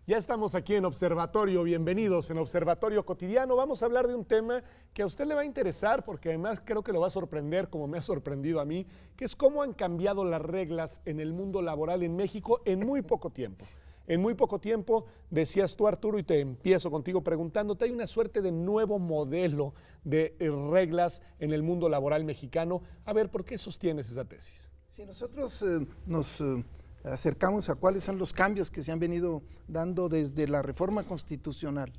Ya estamos aquí en Observatorio, bienvenidos en Observatorio Cotidiano. Vamos a hablar de un tema que a usted le va a interesar porque además creo que lo va a sorprender como me ha sorprendido a mí, que es cómo han cambiado las reglas en el mundo laboral en México en muy poco tiempo. En muy poco tiempo, decías tú, Arturo, y te empiezo contigo preguntándote, hay una suerte de nuevo modelo de reglas en el mundo laboral mexicano. A ver, ¿por qué sostienes esa tesis? Si nosotros nos acercamos a cuáles son los cambios que se han venido dando desde la reforma constitucional,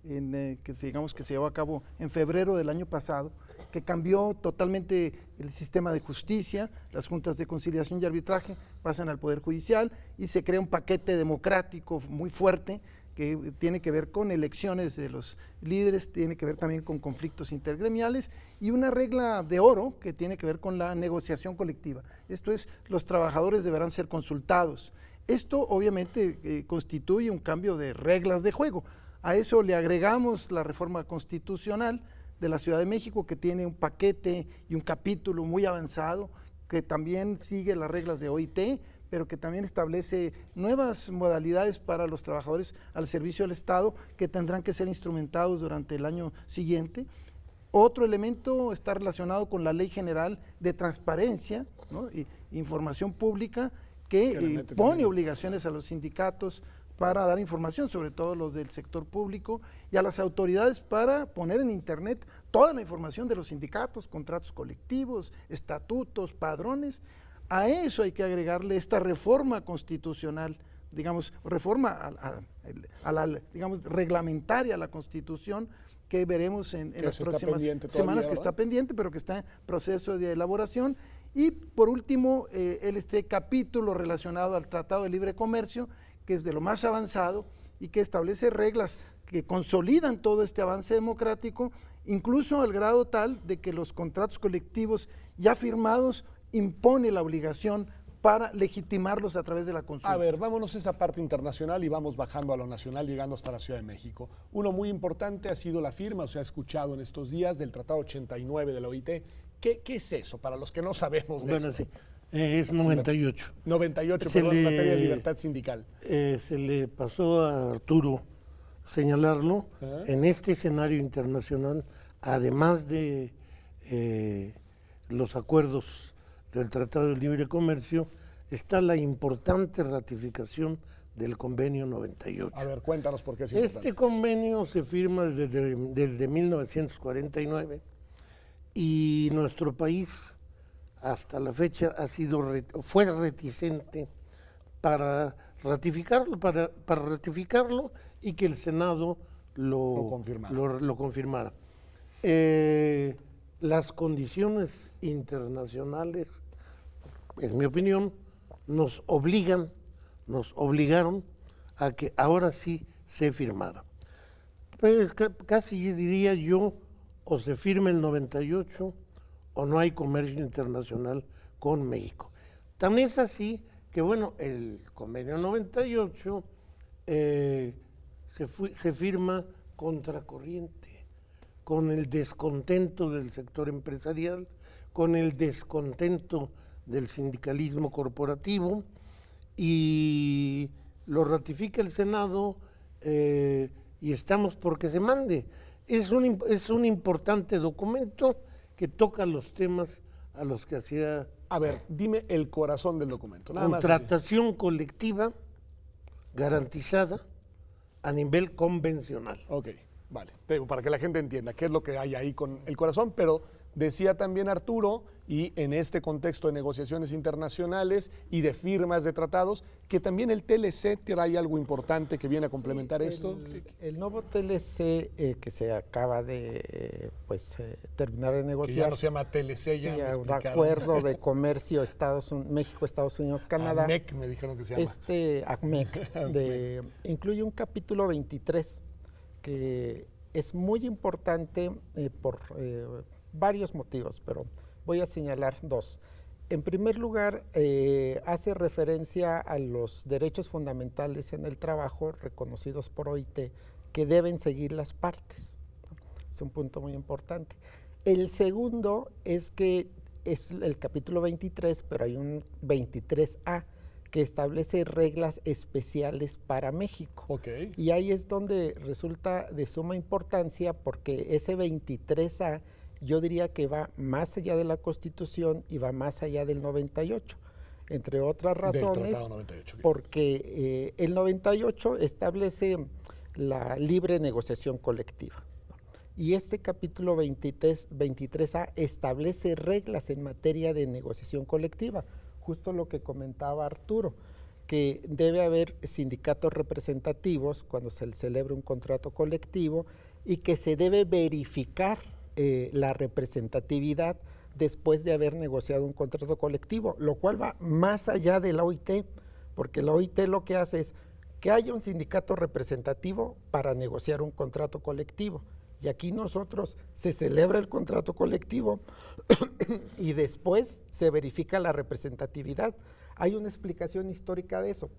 que digamos que se llevó a cabo en febrero del año pasado, que cambió totalmente el sistema de justicia, las juntas de conciliación y arbitraje pasan al Poder Judicial y se crea un paquete democrático muy fuerte que tiene que ver con elecciones de los líderes, tiene que ver también con conflictos intergremiales y una regla de oro que tiene que ver con la negociación colectiva. Esto es, los trabajadores deberán ser consultados. Esto obviamente constituye un cambio de reglas de juego. A eso le agregamos la reforma constitucional de la Ciudad de México, que tiene un paquete y un capítulo muy avanzado, que también sigue las reglas de OIT, pero que también establece nuevas modalidades para los trabajadores al servicio del Estado que tendrán que ser instrumentados durante el año siguiente. Otro elemento está relacionado con la Ley General de Transparencia, ¿no? y Información Pública, que pone obligaciones a los sindicatos para dar información, sobre todo los del sector público, y a las autoridades para poner en internet toda la información de los sindicatos, contratos colectivos, estatutos, padrones. A eso hay que agregarle esta reforma constitucional, digamos, reforma digamos, reglamentaria a la Constitución, que veremos en las próximas semanas, que está pendiente, pero que está en proceso de elaboración. Y por último, este capítulo relacionado al Tratado de Libre Comercio, que es de lo más avanzado y que establece reglas que consolidan todo este avance democrático, incluso al grado tal de que los contratos colectivos ya firmados impone la obligación para legitimarlos a través de la consulta. A ver, vámonos a esa parte internacional y vamos bajando a lo nacional, llegando hasta la Ciudad de México. Uno muy importante ha sido la firma, o se ha escuchado en estos días, del Tratado 89 de la OIT. ¿Qué es eso, para los que no sabemos de eso? Sí, es 98. 98, perdón, en materia de libertad sindical. Se le pasó a Arturo señalarlo. En este escenario internacional, además de los acuerdos del Tratado de Libre Comercio, está la importante ratificación del Convenio 98. A ver, cuéntanos por qué es importante. Este convenio se firma desde 1949 y nuestro país hasta la fecha fue reticente para ratificarlo y que el Senado lo confirmara. Las condiciones internacionales, es mi opinión, nos obligaron a que ahora sí se firmara. Pues casi diría yo, o se firma el 98 o no hay comercio internacional con México. Tan es así que, bueno, el convenio 98 se firma contracorriente, con el descontento del sector empresarial, con el descontento del sindicalismo corporativo, y lo ratifica el Senado y estamos porque se mande. Es un importante documento que toca los temas a los que hacía... A ver, dime el corazón del documento. Contratación colectiva garantizada a nivel convencional. Ok, vale. Para que la gente entienda qué es lo que hay ahí con el corazón, pero decía también Arturo, y en este contexto de negociaciones internacionales y de firmas de tratados, que también el TLC trae algo importante que viene a complementar esto. El nuevo TLC que se acaba de terminar de negociar. Que ya no se llama TLC, ya me explicaron. Un acuerdo de comercio México, Estados Unidos, Canadá. AMEC me dijeron que se llama. AMEC incluye un capítulo 23 que es muy importante por varios motivos, pero voy a señalar dos. En primer lugar, hace referencia a los derechos fundamentales en el trabajo reconocidos por OIT que deben seguir las partes. Es un punto muy importante. El segundo es que es el capítulo 23, pero hay un 23A que establece reglas especiales para México. Ok. Y ahí es donde resulta de suma importancia porque ese 23A yo diría que va más allá de la Constitución y va más allá del 98. Entre otras razones, Tratado 98, bien. porque el 98 establece la libre negociación colectiva, ¿no? Y este capítulo 23A establece reglas en materia de negociación colectiva, justo lo que comentaba Arturo, que debe haber sindicatos representativos cuando se celebra un contrato colectivo y que se debe verificar la representatividad después de haber negociado un contrato colectivo, lo cual va más allá de la OIT, porque la OIT lo que hace es que haya un sindicato representativo para negociar un contrato colectivo. Y aquí nosotros se celebra el contrato colectivo y después se verifica la representatividad. Hay una explicación histórica de eso,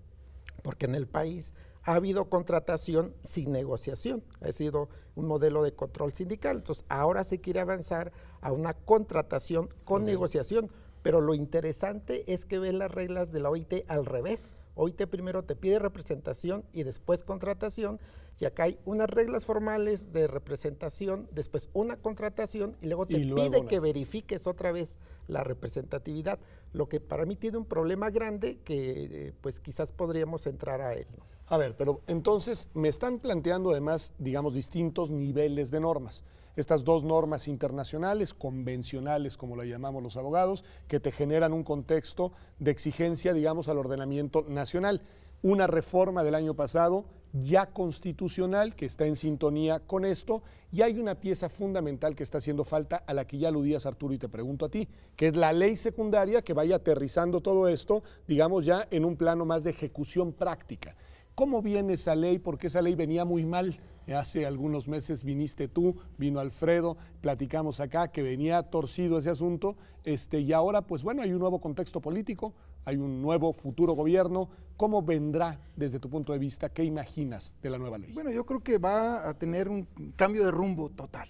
porque en el país ha habido contratación sin negociación, ha sido un modelo de control sindical. Entonces, ahora se quiere avanzar a una contratación con negociación, pero lo interesante es que ve las reglas de la OIT al revés. OIT primero te pide representación y después contratación, y acá hay unas reglas formales de representación, después una contratación y luego te pide que verifiques otra vez la representatividad, lo que para mí tiene un problema grande que pues quizás podríamos entrar a él, ¿no? A ver, pero entonces me están planteando además, digamos, distintos niveles de normas. Estas dos normas internacionales, convencionales, como lo llamamos los abogados, que te generan un contexto de exigencia, digamos, al ordenamiento nacional. Una reforma del año pasado ya constitucional que está en sintonía con esto, y hay una pieza fundamental que está haciendo falta, a la que ya aludías, Arturo, y te pregunto a ti, que es la ley secundaria que vaya aterrizando todo esto, digamos, ya en un plano más de ejecución práctica. ¿Cómo viene esa ley? Porque esa ley venía muy mal. Hace algunos meses viniste tú, vino Alfredo, platicamos acá que venía torcido ese asunto, y ahora pues bueno, hay un nuevo contexto político, hay un nuevo futuro gobierno. ¿Cómo vendrá desde tu punto de vista? ¿Qué imaginas de la nueva ley? Bueno, yo creo que va a tener un cambio de rumbo total.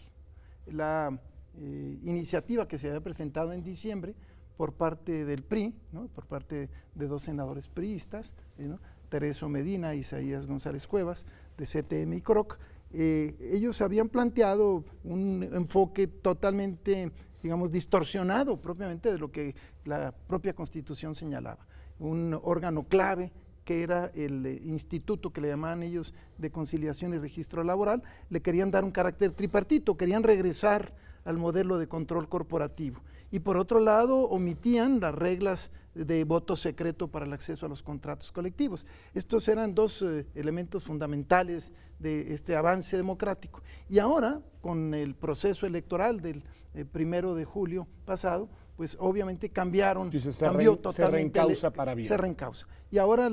La iniciativa que se había presentado en diciembre por parte del PRI, ¿no?, por parte de dos senadores priistas, ¿no?, Tereso Medina y Isaías González Cuevas, de CTM y CROC, ellos habían planteado un enfoque totalmente, digamos, distorsionado propiamente de lo que la propia Constitución señalaba. Un órgano clave que era el instituto que le llamaban ellos de conciliación y registro laboral, le querían dar un carácter tripartito, querían regresar al modelo de control corporativo. Y por otro lado, omitían las reglas de voto secreto para el acceso a los contratos colectivos. Estos eran dos elementos fundamentales de este avance democrático. Y ahora, con el proceso electoral del 1 de julio pasado, pues obviamente cambió totalmente. Se reencausa para bien. Se reencausa. Y ahora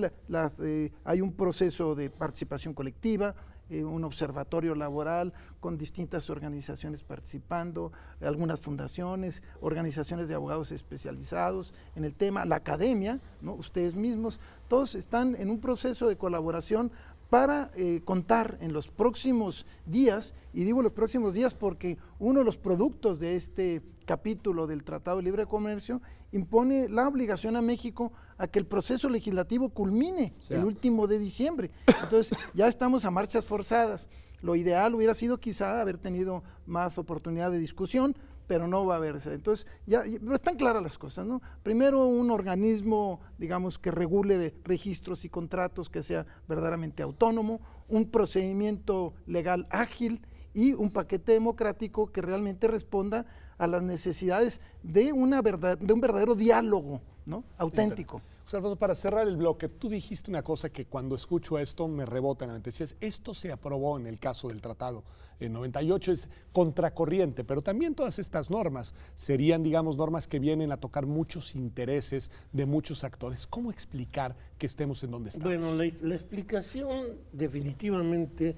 hay un proceso de participación colectiva, un observatorio laboral con distintas organizaciones participando, algunas fundaciones, organizaciones de abogados especializados en el tema, la academia, ¿no?, ustedes mismos, todos están en un proceso de colaboración para contar en los próximos días, y digo los próximos días porque uno de los productos de este capítulo del Tratado de Libre Comercio impone la obligación a México a que el proceso legislativo culmine el último de diciembre. Entonces ya estamos a marchas forzadas. Lo ideal hubiera sido quizá haber tenido más oportunidad de discusión, pero no va a haberse. Entonces, pero están claras las cosas, ¿no? Primero, un organismo, digamos, que regule registros y contratos, que sea verdaderamente autónomo, un procedimiento legal ágil y un paquete democrático que realmente responda a las necesidades de un verdadero diálogo, ¿no?, auténtico. José Alfonso, para cerrar el bloque, tú dijiste una cosa que cuando escucho esto me rebota en la mente. Decías, esto se aprobó en el caso del tratado en 98, es contracorriente, pero también todas estas normas serían, digamos, normas que vienen a tocar muchos intereses de muchos actores. ¿Cómo explicar que estemos en donde estamos? Bueno, la explicación definitivamente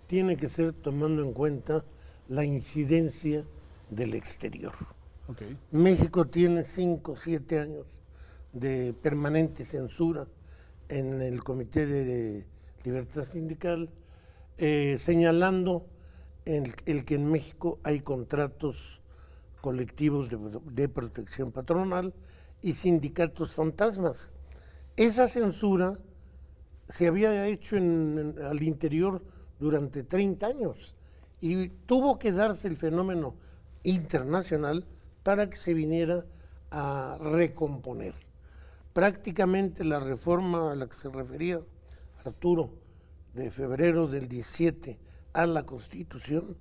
tiene que ser tomando en cuenta la incidencia del exterior. Okay. México tiene 5 o 7 años de permanente censura en el Comité de Libertad Sindical, señalando el que en México hay contratos colectivos de protección patronal y sindicatos fantasmas. Esa censura se había hecho al interior durante 30 años y tuvo que darse el fenómeno internacional para que se viniera a recomponer. Prácticamente la reforma a la que se refería Arturo de febrero del 17 a la Constitución,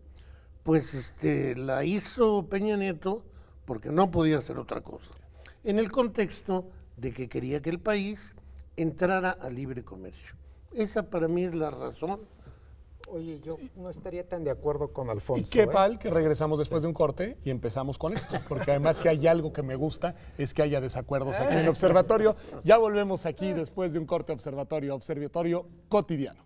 pues la hizo Peña Nieto porque no podía hacer otra cosa, en el contexto de que quería que el país entrara a libre comercio. Esa para mí es la razón. Oye, yo no estaría tan de acuerdo con Alfonso. Y qué tal que regresamos después de un corte y empezamos con esto, porque además si hay algo que me gusta es que haya desacuerdos aquí en el Observatorio. Ya volvemos aquí después de un corte. Observatorio Cotidiano.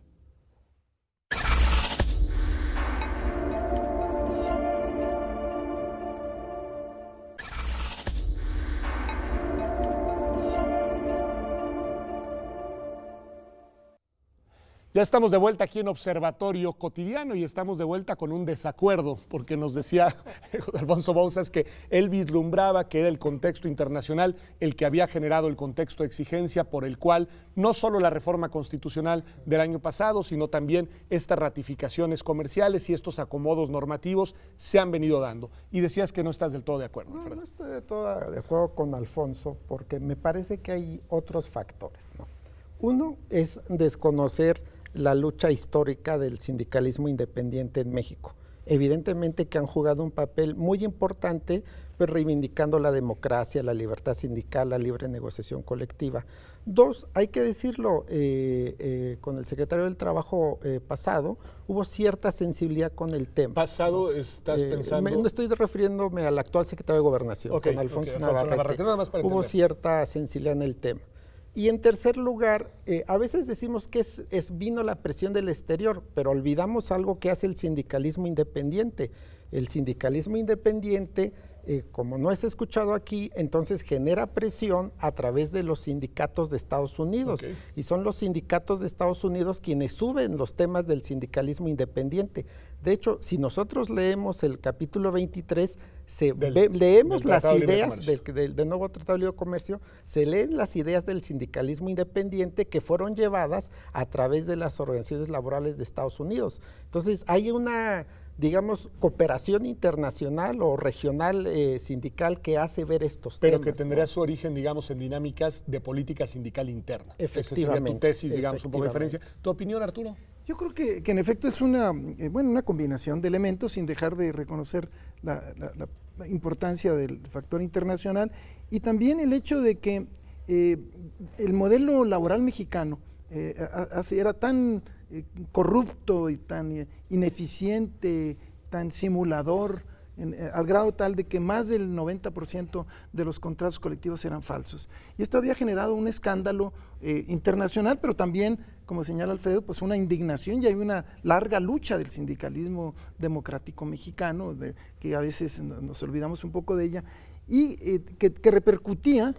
Ya estamos de vuelta aquí en Observatorio Cotidiano y estamos de vuelta con un desacuerdo, porque nos decía Alfonso Bouzas que él vislumbraba que era el contexto internacional el que había generado el contexto de exigencia por el cual no solo la reforma constitucional del año pasado, sino también estas ratificaciones comerciales y estos acomodos normativos se han venido dando. Y decías que no estás del todo de acuerdo, Alfredo. No estoy de todo de acuerdo con Alfonso, porque me parece que hay otros factores, ¿no? Uno es desconocer la lucha histórica del sindicalismo independiente en México. Evidentemente que han jugado un papel muy importante, pues, reivindicando la democracia, la libertad sindical, la libre negociación colectiva. Dos, hay que decirlo, con el secretario del Trabajo pasado, hubo cierta sensibilidad con el tema. ¿Pasado estás pensando? No estoy refiriéndome al actual secretario de Gobernación, con Alfonso Navarrete. Nada más para hubo entender. cierta sensibilidad en el tema. Y en tercer lugar, a veces decimos que vino la presión del exterior, pero olvidamos algo que hace el sindicalismo independiente. El sindicalismo independiente, como no es escuchado aquí, entonces genera presión a través de los sindicatos de Estados Unidos. Okay. Y son los sindicatos de Estados Unidos quienes suben los temas del sindicalismo independiente. De hecho, si nosotros leemos el capítulo 23, leemos las ideas del nuevo Tratado de Libre Comercio, se leen las ideas del sindicalismo independiente que fueron llevadas a través de las organizaciones laborales de Estados Unidos. Entonces, hay una, digamos, cooperación internacional o regional sindical que hace ver estos temas. Pero que tendría, ¿no?, su origen, digamos, en dinámicas de política sindical interna. Efectivamente. Esa sería tu tesis, digamos, un poco de diferencia. ¿Tu opinión, Arturo? Yo creo que en efecto es una combinación de elementos, sin dejar de reconocer la importancia del factor internacional, y también el hecho de que el modelo laboral mexicano era tan corrupto y tan ineficiente, tan simulador, al grado tal de que más del 90% de los contratos colectivos eran falsos. Y esto había generado un escándalo internacional, pero también, como señala Alfredo, pues una indignación, y hay una larga lucha del sindicalismo democrático mexicano, que a veces nos olvidamos un poco de ella, y que repercutía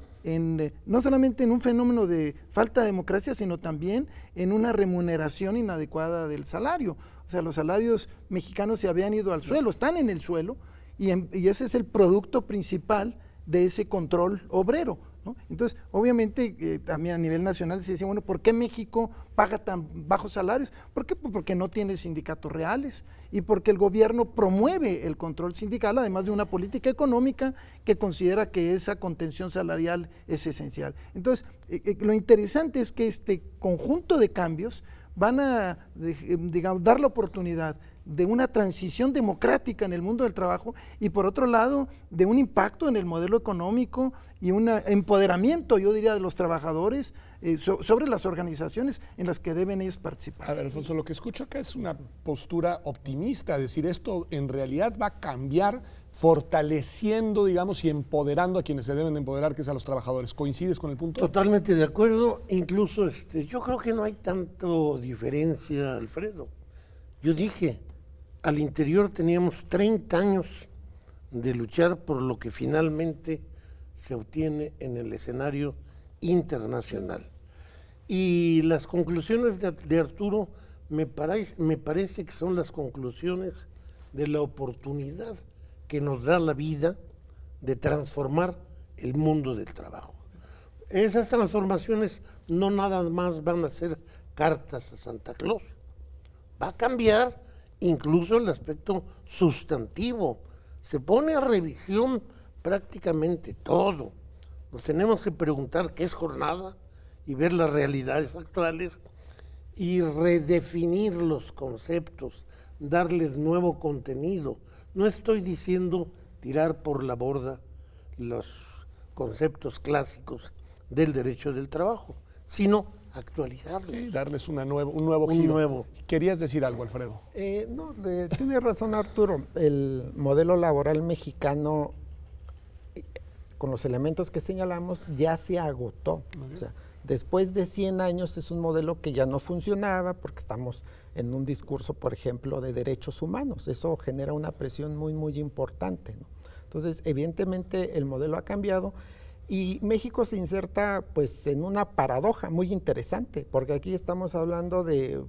no solamente en un fenómeno de falta de democracia, sino también en una remuneración inadecuada del salario. O sea, los salarios mexicanos se habían ido al suelo, están en el suelo, y ese es el producto principal de ese control obrero, ¿no? Entonces, obviamente, también a nivel nacional se decía, bueno, ¿por qué México paga tan bajos salarios? ¿Por qué? Pues porque no tiene sindicatos reales y porque el gobierno promueve el control sindical, además de una política económica que considera que esa contención salarial es esencial. Entonces, lo interesante es que este conjunto de cambios van a, digamos, dar la oportunidad de una transición democrática en el mundo del trabajo y, por otro lado, de un impacto en el modelo económico y un empoderamiento, yo diría, de los trabajadores sobre las organizaciones en las que deben ellos participar. A ver, Alfonso, lo que escucho acá es una postura optimista, es decir, esto en realidad va a cambiar fortaleciendo, digamos, y empoderando a quienes se deben de empoderar, que es a los trabajadores. ¿Coincides con el punto? Totalmente de acuerdo. Incluso yo creo que no hay tanto diferencia, Alfredo. Yo dije, al interior teníamos 30 años de luchar por lo que finalmente se obtiene en el escenario internacional. Y las conclusiones de Arturo me parece que son las conclusiones de la oportunidad que nos da la vida de transformar el mundo del trabajo. esas transformaciones no nada más van a ser cartas a Santa Claus. Va a cambiar incluso el aspecto sustantivo. Se pone a revisión prácticamente todo. Nos tenemos que preguntar qué es jornada y ver las realidades actuales y redefinir los conceptos, darles nuevo contenido. No estoy diciendo tirar por la borda los conceptos clásicos del derecho del trabajo, sino actualizarlos. Sí, darles un nuevo giro. ¿Querías decir algo, Alfredo? No, tiene razón Arturo. El modelo laboral mexicano, con los elementos que señalamos, ya se agotó. O sea, después de 100 años es un modelo que ya no funcionaba porque estamos en un discurso, por ejemplo, de derechos humanos. Eso genera una presión muy, muy importante, ¿no? Entonces, evidentemente, el modelo ha cambiado y México se inserta pues en una paradoja muy interesante, porque aquí estamos hablando de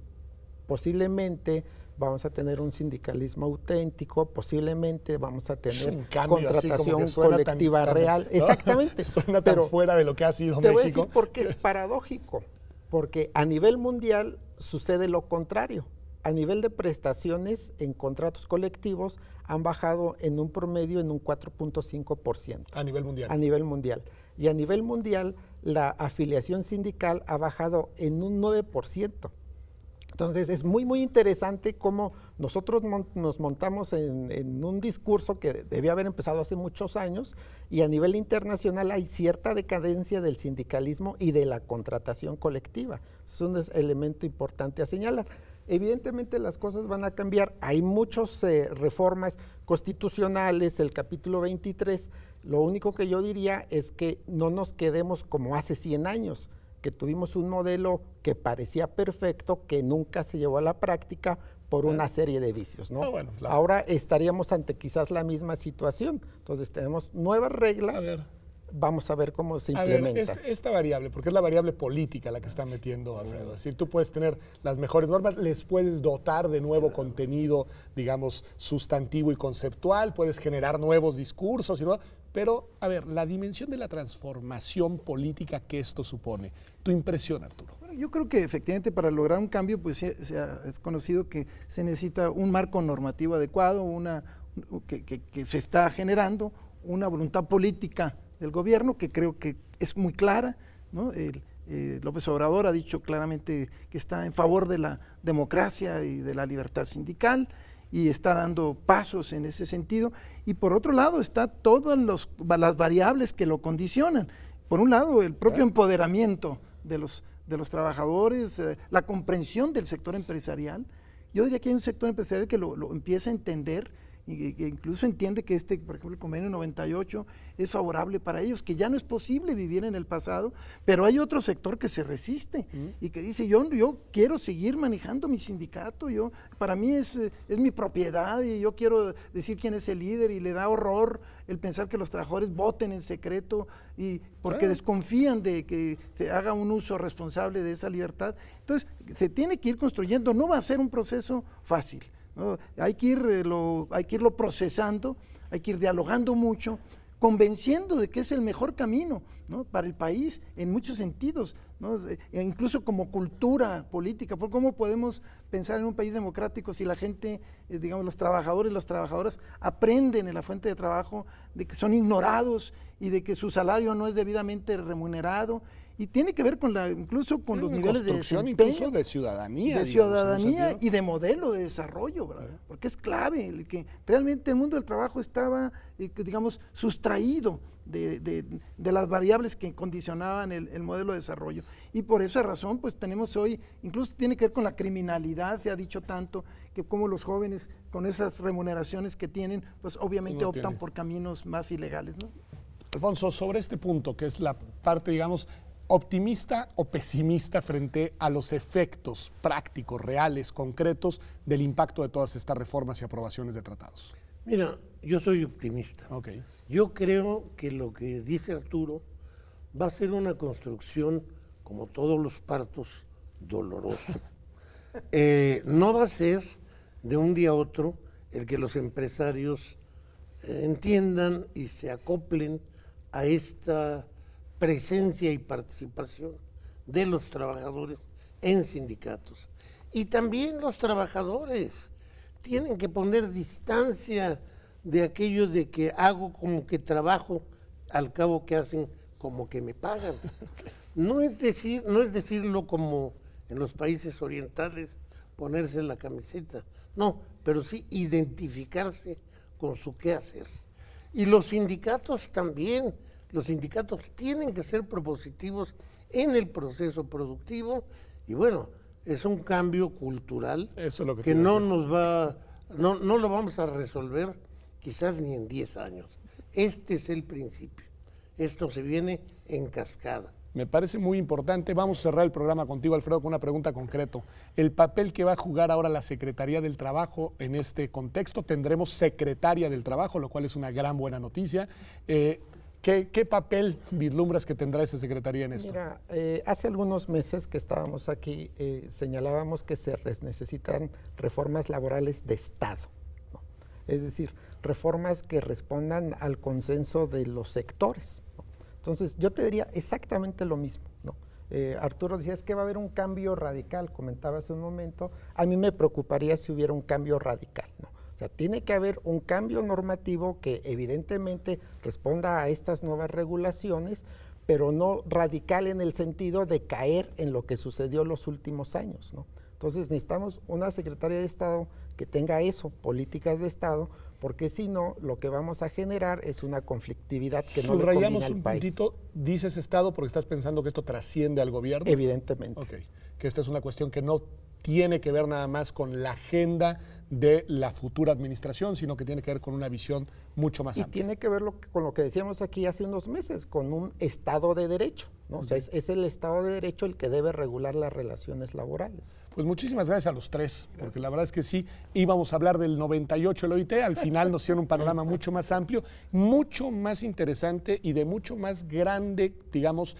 posiblemente vamos a tener un sindicalismo auténtico, posiblemente vamos a tener contratación colectiva real. ¿No? Exactamente. Suena tan fuera de lo que ha sido México. Te voy a decir por qué es paradójico, porque a nivel mundial sucede lo contrario. A nivel de prestaciones en contratos colectivos han bajado en un promedio en un 4.5%. A nivel mundial. A nivel mundial. Y a nivel mundial la afiliación sindical ha bajado en un 9%. Entonces es muy, muy interesante cómo nosotros nos montamos en un discurso que debía haber empezado hace muchos años y a nivel internacional hay cierta decadencia del sindicalismo y de la contratación colectiva. Es un elemento importante a señalar. Evidentemente las cosas van a cambiar. Hay muchas reformas constitucionales, el capítulo 23. Lo único que yo diría es que no nos quedemos como hace 100 años, que tuvimos un modelo que parecía perfecto, que nunca se llevó a la práctica por una serie de vicios, ¿no? Bueno, claro. Ahora estaríamos ante quizás la misma situación. Entonces tenemos nuevas reglas. Vamos a ver cómo se implementa. Esta variable, porque es la variable política la que está metiendo Alfredo. Es decir, tú puedes tener las mejores normas, les puedes dotar de nuevo contenido, digamos, sustantivo y conceptual, puedes generar nuevos discursos, pero, a ver, la dimensión de la transformación política que esto supone. ¿Tu impresión, Arturo? Bueno, yo creo que efectivamente para lograr un cambio, pues es conocido que se necesita un marco normativo adecuado, que se está generando, una voluntad política del gobierno, que creo que es muy clara, ¿no? López Obrador ha dicho claramente que está en favor de la democracia y de la libertad sindical y está dando pasos en ese sentido. Y por otro lado está todas las variables que lo condicionan. Por un lado, el propio empoderamiento de los trabajadores, la comprensión del sector empresarial. Yo diría que hay un sector empresarial que lo empieza a entender y que incluso entiende que por ejemplo, el convenio 98 es favorable para ellos, que ya no es posible vivir en el pasado, pero hay otro sector que se resiste y que dice, yo quiero seguir manejando mi sindicato, para mí es mi propiedad y yo quiero decir quién es el líder, y le da horror el pensar que los trabajadores voten en secreto y porque desconfían de que se haga un uso responsable de esa libertad. Entonces, se tiene que ir construyendo, no va a ser un proceso fácil, ¿no? Hay que irlo procesando, hay que ir dialogando mucho, convenciendo de que es el mejor camino, ¿no? Para el país en muchos sentidos, ¿no? Incluso como cultura política, porque ¿cómo podemos pensar en un país democrático si la gente, digamos, los trabajadores y las trabajadoras aprenden en la fuente de trabajo de que son ignorados y de que su salario no es debidamente remunerado? Y tiene que ver incluso con los niveles de desempeño, incluso de ciudadanía. De ciudadanía y de modelo de desarrollo, ¿verdad? Porque es clave, que realmente el mundo del trabajo estaba, digamos, sustraído de las variables que condicionaban el modelo de desarrollo. Y por esa razón, pues tenemos hoy, incluso tiene que ver con la criminalidad, se ha dicho tanto, que como los jóvenes con esas remuneraciones que tienen, pues obviamente optan por caminos más ilegales, ¿no? Alfonso, sobre este punto, que es la parte, digamos, optimista o pesimista frente a los efectos prácticos, reales, concretos del impacto de todas estas reformas y aprobaciones de tratados. Mira, yo soy optimista. Okay. Yo creo que lo que dice Arturo va a ser una construcción, como todos los partos, doloroso. No va a ser de un día a otro el que los empresarios entiendan y se acoplen a esta presencia y participación de los trabajadores en sindicatos. Y también los trabajadores tienen que poner distancia de aquello de que hago como que trabajo, al cabo que hacen como que me pagan. No es decirlo como en los países orientales, ponerse la camiseta, no, pero sí identificarse con su quehacer. Y los sindicatos también, los sindicatos tienen que ser propositivos en el proceso productivo y bueno, es un cambio cultural. Eso es lo que no lo vamos a resolver quizás ni en 10 años. Este es el principio. Esto se viene en cascada. Me parece muy importante. Vamos a cerrar el programa contigo, Alfredo, con una pregunta concreta. El papel que va a jugar ahora la Secretaría del Trabajo en este contexto. Tendremos secretaria del Trabajo, lo cual es una gran buena noticia. ¿Qué papel vislumbras que tendrá esa Secretaría en esto? Mira, hace algunos meses que estábamos aquí, señalábamos que se necesitan reformas laborales de Estado, ¿no? Es decir, reformas que respondan al consenso de los sectores, ¿no? Entonces, yo te diría exactamente lo mismo, ¿no? Arturo decía, es que va a haber un cambio radical, comentaba hace un momento. A mí me preocuparía si hubiera un cambio radical, ¿no? O sea, tiene que haber un cambio normativo que evidentemente responda a estas nuevas regulaciones, pero no radical en el sentido de caer en lo que sucedió los últimos años, ¿no? Entonces necesitamos una Secretaría de Estado que tenga eso, políticas de Estado, porque si no, lo que vamos a generar es una conflictividad que no le conviene al país. Subrayamos un puntito, dices Estado porque estás pensando que esto trasciende al gobierno. Evidentemente. Ok, que esta es una cuestión que no tiene que ver nada más con la agenda de la futura administración, sino que tiene que ver con una visión mucho más amplia. Y tiene que ver con lo que decíamos aquí hace unos meses, con un Estado de Derecho, ¿no? O sea, es el Estado de Derecho el que debe regular las relaciones laborales. Pues muchísimas gracias a los tres, porque la verdad es que sí, íbamos a hablar del 98 el OIT, al final nos dieron un panorama mucho más amplio, mucho más interesante y de mucho más grande, digamos,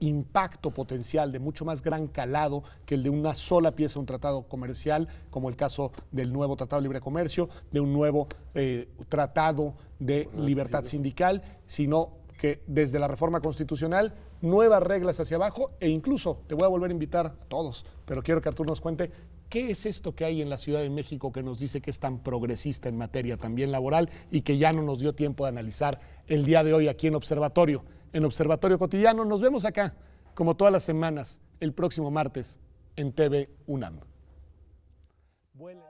impacto potencial, de mucho más gran calado que el de una sola pieza, un tratado comercial, como el caso del nuevo Tratado de Libre Comercio, de un nuevo Tratado de Libertad Sindical, sino que desde la reforma constitucional, nuevas reglas hacia abajo e incluso, te voy a volver a invitar a todos, pero quiero que Arturo nos cuente qué es esto que hay en la Ciudad de México que nos dice que es tan progresista en materia también laboral y que ya no nos dio tiempo de analizar el día de hoy aquí en Observatorio Cotidiano. Nos vemos acá, como todas las semanas, el próximo martes en TV UNAM. Vuelen.